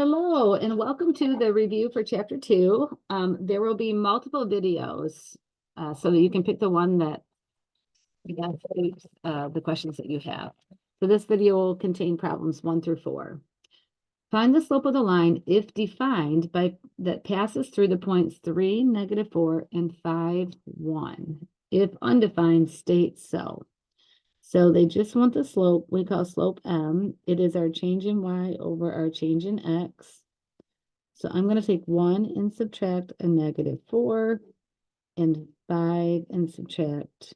Hello, and welcome to the review for Chapter 2. There will be multiple videos so that you can pick the one that suits the questions that you have. So this video will contain problems 1 through 4. Find the slope of the line if defined by that passes through the points 3, -4, and 5, 1. If undefined, state so. So they just want the slope we call slope M. It is our change in Y over our change in X. So I'm going to take 1 and subtract a -4 and 5 and subtract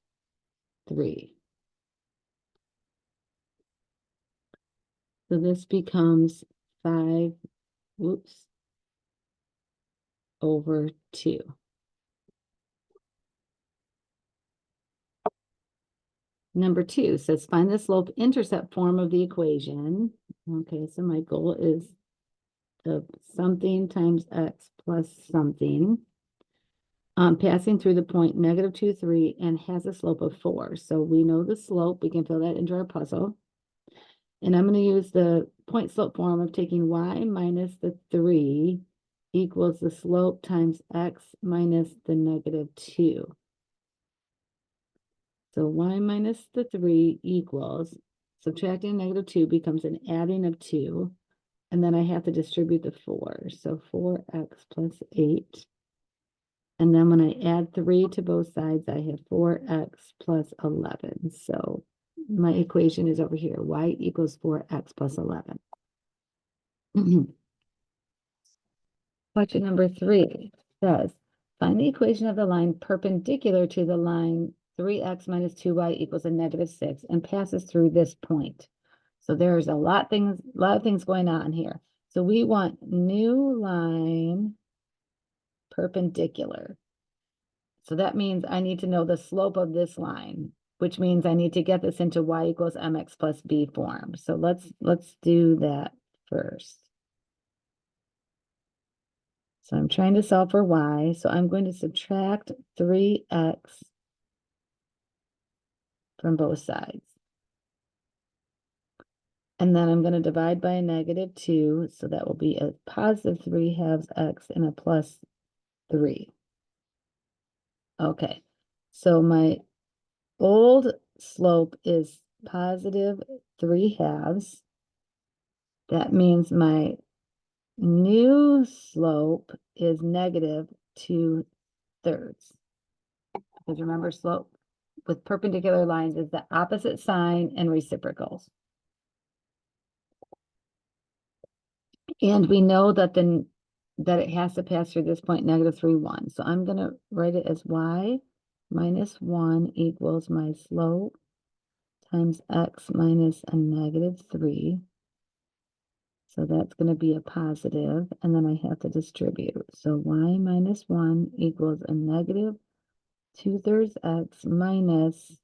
3. So this becomes 5, over 2. Number 2 says find the slope-intercept form of the equation. Okay, so my goal is of something times x plus something. Passing through the point -2, 3, and has a slope of 4. So we know the slope. We can fill that into our puzzle. And I'm going to use the point slope form of taking y minus the 3 equals the slope times x minus the -2. So y minus the 3 equals, subtracting -2 becomes an adding of 2. And then I have to distribute the 4. So 4x plus 8. And then when I add 3 to both sides, I have 4x plus 11. So my equation is over here. Y equals 4x plus 11. Question number 3 says, find the equation of the line perpendicular to the line 3x minus 2y equals a -6 and passes through this point. So there's a lot of things going on here. So we want new line perpendicular. So that means I need to know the slope of this line, which means I need to get this into y equals mx plus b form. So let's do that first. So I'm trying to solve for y. So I'm going to subtract 3x from both sides. And then I'm going to divide by a -2. So that will be a positive 3/2 x and a plus 3. Okay. So my old slope is positive 3/2. That means my new slope is -2/3. Because remember, slope with perpendicular lines is the opposite sign and reciprocals. And we know that it has to pass through this point -3, 1. So I'm going to write it as y minus 1 equals my slope times x minus a -3. So that's going to be a positive, and then I have to distribute. So y minus 1 equals a -2/3 x minus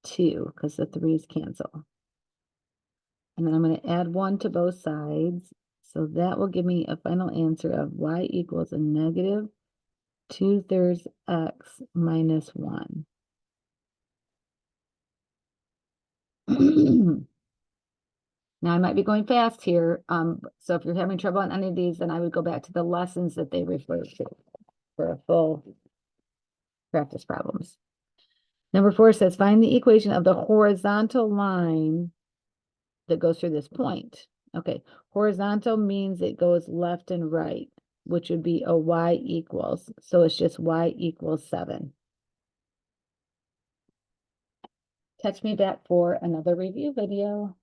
2, because the 3's cancel. And then I'm going to add 1 to both sides. So that will give me a final answer of y equals a -2/3 x minus 1. Now I might be going fast here. So if you're having trouble on any of these, then I would go back to the lessons that they refer to for a full practice problems. Number 4 says, find the equation of the horizontal line that goes through this point. Okay, horizontal means it goes left and right, which would be a y equals. So it's just y equals 7. Catch me back for another review video.